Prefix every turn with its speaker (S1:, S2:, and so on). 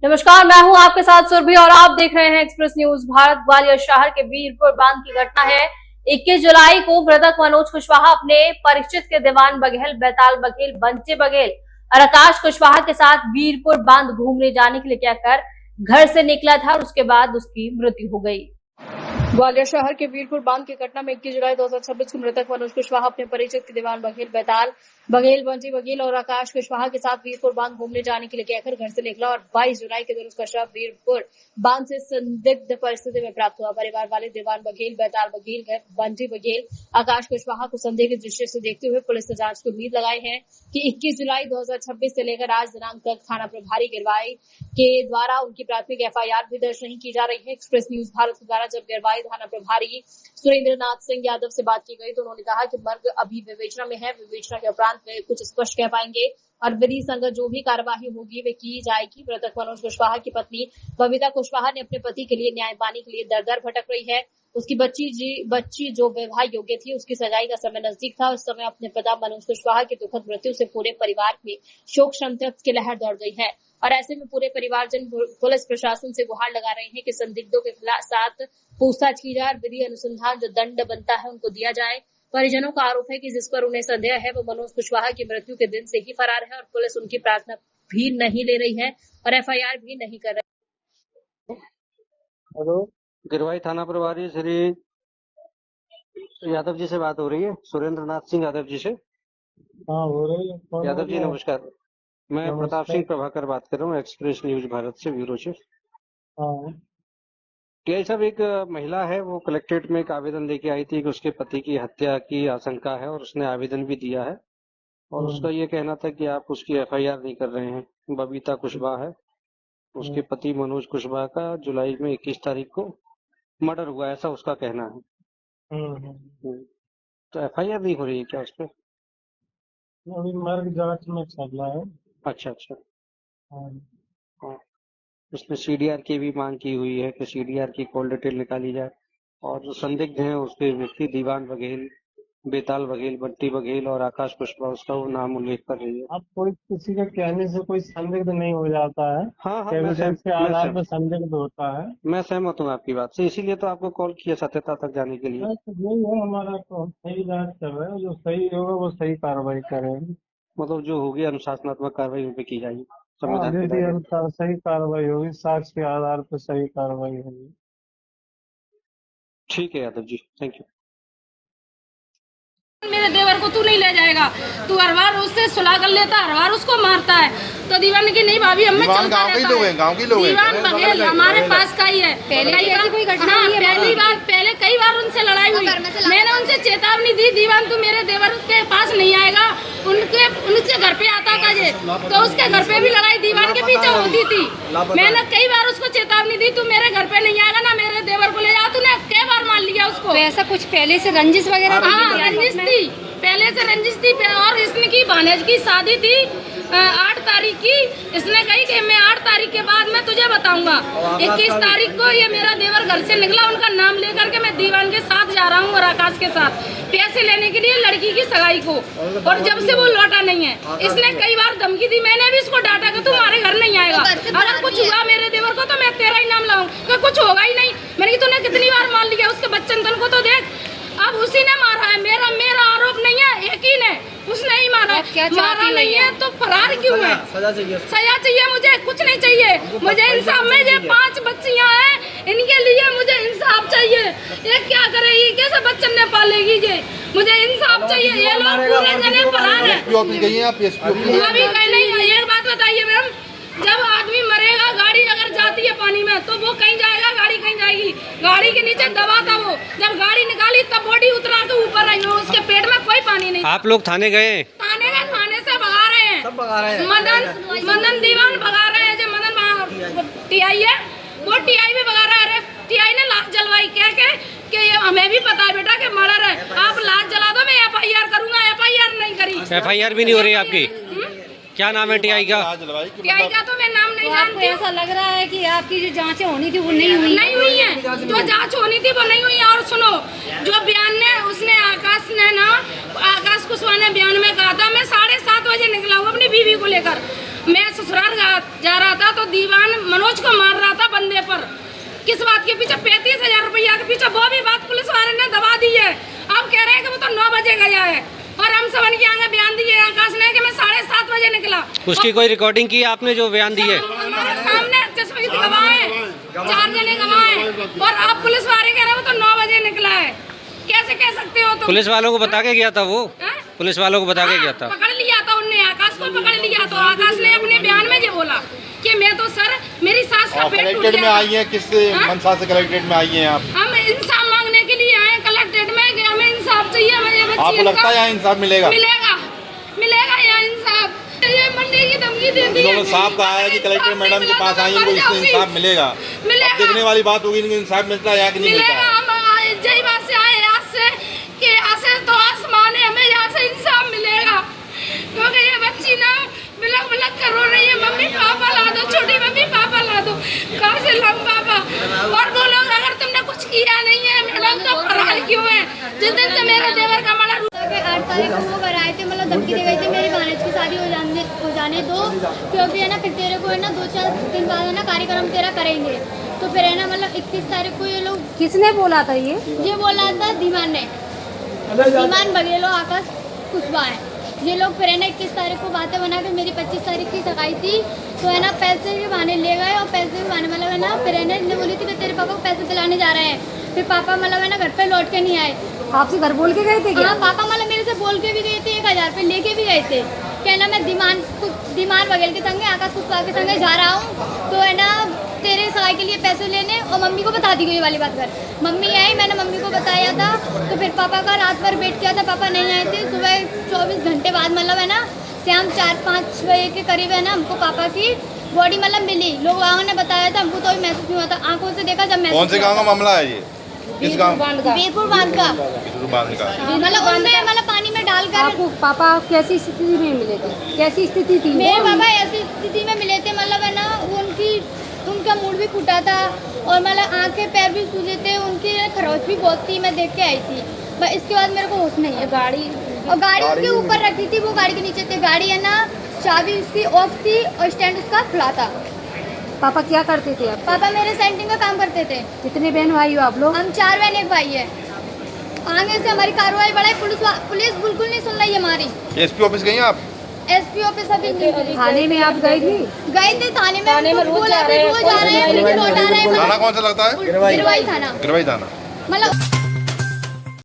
S1: नमस्कार, मैं हूं आपके साथ सुरभि और आप देख रहे हैं एक्सप्रेस न्यूज भारत। ग्वालियर शहर के वीरपुर बांध की घटना है। 21 जुलाई को मृतक मनोज कुशवाहा अपने परिचित के दीवान बघेल, बैताल बघेल, बंटी बघेल और आकाश कुशवाहा के साथ वीरपुर बांध घूमने जाने के लिए कहकर घर से निकला था और उसके बाद उसकी मृत्यु हो गई। ग्वालियर शहर के वीरपुर बांध की घटना में 21 जुलाई 2026 को मृतक मनोज कुशवाहा अपने परिचित के दीवान बघेल, बैताल बघेल, बंटी बघेल और आकाश कुशवाहा के साथ वीरपुर बांध घूमने जाने के लिए कहकर घर से निकला और 22 जुलाई के दिन उसका शव वीरपुर बांध से संदिग्ध परिस्थिति में प्राप्त हुआ। परिवार वाले दीवान बघेल, बैताल बघेल, बंटी बघेल, आकाश कुशवाहा को संदेह की दृष्टि से देखते हुए पुलिस ने जांच की उम्मीद लगाई है कि 21 जुलाई 2026 से लेकर आज दिनांक तक थाना प्रभारी गिरवाई के द्वारा उनकी प्राथमिक FIR भी दर्ज नहीं की जा रही है। एक्सप्रेस न्यूज भारत द्वारा जब गिरवाई थाना प्रभारी सुरेंद्र नाथ सिंह यादव से बात की गई तो उन्होंने कहा कि मर्ग अभी विवेचना में है। विवेचना के उपरांत वे कुछ स्पष्ट कह पाएंगे और विधि संगत जो भी कार्यवाही होगी वे की जाएगी। मृतक मनोज कुशवाहा की पत्नी बबीता कुशवाहा ने अपने पति के लिए न्याय पाने के लिए दर दर भटक रही है। उसकी बच्ची जो विवाह योग्य थी, उसकी सगाई का समय नजदीक था। उस समय अपने पिता मनोज कुशवाहा की दुखद मृत्यु से पूरे परिवार में शोक संतप्त की लहर दौड़ गई है और ऐसे में पूरे परिवारजन पुलिस प्रशासन से गुहार लगा रहे हैं कि संदिग्धों के साथ पूछताछ की जाए, विधि अनुसंधान जो दंड बनता है उनको दिया जाए। परिजनों का आरोप है कि जिस पर उन्हें संदेह है वो मनोज कुशवाहा की मृत्यु के दिन से ही फरार है और पुलिस उनकी प्रार्थना भी नहीं ले रही है और FIR भी नहीं कर रही।
S2: हेलो, गिरवाई थाना प्रभारी श्री यादव जी से बात हो रही है? सुरेंद्र नाथ सिंह यादव जी से?
S3: हाँ, हो रही है।
S2: यादव जी नमस्कार, मैं प्रताप सिंह प्रभाकर बात कर रहा हूँ, एक्सप्रेस न्यूज भारत से, ब्यूरो से।
S3: हाँ,
S2: ये सब एक महिला है, वो कलेक्ट्रेट में एक आवेदन लेके आई थी कि उसके पति की हत्या की आशंका है और उसने आवेदन भी दिया है और उसका ये कहना था कि आप उसकी FIR नहीं कर रहे हैं। बबीता कुशवाहा है, उसके पति मनोज कुशवाहा का जुलाई में 21 तारीख को मर्डर हुआ, ऐसा उसका कहना है। तो FIR नहीं हो रही है क्या उस पर?
S3: अभी मर्ग जांच में चल रहा है।
S2: अच्छा।
S3: हाँ,
S2: हाँ। उसने CDR की भी मांग की हुई है कि CDR की कॉल डिटेल निकाली जाए और जो संदिग्ध हैं उसके व्यक्ति दीवान बघेल, बेताल बघेल, बंटी बघेल और आकाश कुशवाहा, उसका वो नाम उल्लेख कर रही है।
S3: अब कोई किसी के कहने से कोई संदिग्ध नहीं हो जाता है।
S2: हाँ,
S3: एविडेंस के आधार पर संदिग्ध होता है।
S2: मैं सहमत हूँ आपकी बात से, इसीलिए तो आपको कॉल किया सत्यता तक जाने के लिए।
S3: तो यही है हमारा, तो सही जांच कर रहे हैं, जो सही होगा वो सही कार्रवाई करेंगे।
S2: मतलब जो होगी अनुशासनात्मक कार्रवाई उन पे की जाएगी,
S3: हाँ,
S2: संविधान के
S3: विधि
S2: दायरे में।
S3: अनुसार सही कार्रवाई होगी, साक्ष्य के आधार पर सही कार्रवाई होगी।
S2: ठीक है यादव जी, थैंक यू।
S4: मेरे देवर को तू नहीं ले जाएगा, तू हर बार उससे सुलह कर लेता, हर बार उसको मारता है। तो दीवान की नहीं भाभी, हमें चलता रहता है।
S5: गांव के लोग हैं,
S4: दीवान बघेल हमारे पास का ही है। पहली बार पहले कई बार उनसे लड़ाई हुई। मैंने उनसे चेतावनी दी, दीवान तू मेरे देवर के पास नहीं आएगा। उनके घर पे आता था ये, तो उसके घर पे भी लड़ाई दीवान के पीछे होती थी। मैंने कई बार उसको चेतावनी दी, तू मेरे घर पे नहीं आएगा ना मेरे देवर को ले जा। तूने कई बार मान लिया उसको।
S1: ऐसा कुछ पहले से रंजिश वगैरह?
S4: हाँ, रंजिश थी, पहले से रंजिश थी। और इसकी भानेज की शादी थी 8 तारीख की। इसने कही कि मैं 8 तारीख के बाद मैं तुझे बताऊंगा। 21 तारीख को ये मेरा देवर घर से निकला, उनका नाम लेकर के मैं दीवान के साथ जा रहा हूँ और आकाश के साथ पैसे लेने के लिए लड़की की सगाई को। और जब से वो लौटा नहीं है, इसने कई बार धमकी दी। मैंने भी इसको डांटा कि तुम्हारे घर नहीं आएगा, अगर कुछ हुआ मेरे देवर को तो मैं तेरा ही नाम लाऊंगा। कुछ होगा ही नहीं। मैंने कि तूने कितनी बार मान लिया, उसके बच्चन तन को तो देख। अब उसी ने मारा है, मेरा आरोप नहीं है, यकीन है उसने ही मारा है। मारा नहीं है तो फरार क्यों है? सजा चाहिए मुझे, कुछ नहीं चाहिए मुझे इंसाफ। में ये 5 बच्चियां हैं, इनके लिए मुझे इंसाफ चाहिए। ये क्या करेगी, कैसे बच्चन ने पालेगी? ये मुझे इंसाफ चाहिए। ये लोग पूरे जने फरार है। अभी कहीं नहीं। एक बात बताइए मैम, जब आदमी मरेगा, गाड़ी अगर जाती है पानी में तो वो कहीं जाएगा, गाड़ी कहीं जाएगी। गाड़ी के नीचे दबा था वो, जब गाड़ी निकाली तब बॉडी उतरा के ऊपर आई, उसके पेट में कोई पानी नहीं।
S2: आप लोग थाने गए?
S4: थाने से भगा रहे हैं, सब भगा रहे हैं। मदन दीवान भगा रहे हैं। जो मदन TI है वो TI भी भगा रहा है। अरे TI ने लाश जलवाई क्या कि ये हमें भी पता है बेटा कि मर्डर है, आप लाश जला दो, मैं FIR करूंगा। FIR नहीं करी।
S2: FIR भी नहीं हो रही आपकी? क्या नाम है TI का?
S4: TI का तो मैं नाम नहीं जानती।
S1: ऐसा लग रहा है कि आपकी जो जांचें होनी थी वो नहीं हुई
S4: है। जो जांच होनी थी वो नहीं हुई है। और सुनो, जो बयान ने उसने आकाश कुशवाहा ने बयान में कहा था मैं 7:30 बजे निकला हूँ अपनी बीवी को लेकर। मैं ससुराल जा रहा था तो दीवान मनोज को मार रहा था बंदे पर। किस बात के पीछे? 35,000 रुपया के पीछे। वो भी बात पुलिस वाले ने दबा दी है। अब कह रहे हैं कि वो तो 9 बजे गया है और हम सबन के आगे बयान दिए आकाश ने कि मैं 7:30 बजे निकला।
S2: उसकी कोई रिकॉर्डिंग की आपने जो बयान दी है?
S4: हमारे सामने चश्मे की गवाह है, 4 जने गवाह हैं और अब पुलिस वाले कह रहे हैं वो तो 9 बजे निकला है। कैसे कह सकते हो तुम?
S2: पुलिस वालों को बता के गया था वो?
S4: हैं?
S2: पुलिस वालों को बता के गया था?
S4: पकड़ लिया था उनने, आकाश को पकड़ लिया। तो आकाश ने अपने बयान में ये बोला कि मैं तो सर मेरी सास का पेट टूट
S5: कलेक्ट्रेट में
S4: गया।
S5: आई हैं, किस मनसा से कलेक्ट्रेट में आई हैं आप?
S4: हम इंसाफ मांगने के लिए आए कलेक्ट्रेट में कि हमें इंसाफ चाहिए। हमें बच्ची
S5: आपको लगता है यहाँ इंसाफ मिलेगा?
S4: मिलेगा यहाँ इंसाफ। ये मंडी की धमकी दे दी है।
S5: इन्होंने साफ कहा है कि कलेक्टर मैडम के पास आई हैं, इनको इससे इंसाफ मिलेगा।
S4: मिलेगा।
S5: अब देखने वाली बात होगी, इनको इंसाफ मिलता है या कि नहीं मिलता
S4: मिलेगा।
S5: है।
S4: हम जय बात से आए आज से कि ऐसे तो आसमान है, हमें यहाँ से इंसाफ मिलेगा क्योंकि ये बच्ची ना बिलक बिलक कर रो रही है। मम्मी पापा ला दो, छोटी मम्मी पापा ला दो। कहाँ से लाऊं पापा? और वो लोग अगर तुमने कुछ किया नहीं है मैडम तो फरार क्यों है? जिस दिन से मेरे देवर का मर्डर
S6: 8 तारीख को वो घर आए थे, मतलब धमकी दे गई थी मेरी भानेज की शादी हो जाने दो, क्योंकि है ना फिर तेरे को है ना 2-4 दिन बाद है ना कार्यक्रम तेरा करेंगे। तो फिर है ना मतलब 21 तारीख को ये लोग,
S1: किसने बोला था ये?
S6: ये बोला था धीमान ने, धीमान बघेलो आकाश कुशवाहा है। ये लोग फिर है ना 21 तारीख को बातें बना के मेरी 25 तारीख की सगाई थी, तो है ना पैसे के बहाने ले गए और पैसे के बहाने मतलब है ना फिर है ना इन्हें बोली थी कि तेरे पापा को पैसे दिलाने जा रहे हैं। फिर पापा मतलब है ना घर पे लौट के नहीं आए।
S1: आपसे घर बोल के गए थे क्या?
S6: हाँ, पापा मतलब मेरे से बोल के भी गए थे, 1000 रुपये लेके भी गए थे। कहना मैं दीमान बघेल के संगे आकाश कुशवाहा के संगे जा रहा हूँ, तो है ना तेरे सगाई के लिए पैसे लेने। और मम्मी को बता दी गई वाली बात कर। मम्मी आई, मैंने मम्मी को बताया था, तो फिर पापा का रात भर वेट किया था, पापा नहीं आए थे। सुबह 24 घंटे बाद मतलब है ना शाम 4-5 बजे के करीब है ना हमको पापा की बॉडी मतलब मिली। लोग वहाँ ने बताया था, हमको तो अभी महसूस नहीं हुआ था, आंखों से देखा जब महसूस।
S5: कौन से गाँव का मामला है ये? किस गाँव?
S6: वीरपुर बांध का। मतलब उनमें मतलब पानी में डालकर।
S1: आपको पापा कैसी स्थिति में मिले थे? कैसी स्थिति थी?
S6: मेरे पापा ऐसी स्थिति में मिले थे, मतलब है ना उनका मूड भी फूटा था और मतलब आंखें पैर भी सूजे थे, उनकी खरोच भी बहुत थी। मैं देख के आई थी, बस इसके बाद मेरे को होश नहीं है। गाड़ी उसके ऊपर रखी थी, वो गाड़ी के नीचे थी। गाड़ी है ना चाबी उसकी ऑफ थी और स्टैंड उसका खुला था।
S1: पापा क्या करते थे आप?
S6: पापा मेरे सेंटिंग का काम करते थे।
S1: कितने बहन भाई हो आप लोग?
S6: हम 4 बहन 1 भाई है। आगे से हमारी कार्रवाई बढ़ाई, पुलिस बिल्कुल नहीं सुन रही है हमारी।
S5: एसपी ऑफिस गई हैं आप?
S6: एसपी ऑफिस अभी नहीं
S1: थाने में आप गए थे?
S6: गए थे थाने में रोज जा रहे हैं,
S5: थाना कौन सा लगता है?
S6: गिरवाई थाना।
S5: गिरवाई थाना।
S6: मतलब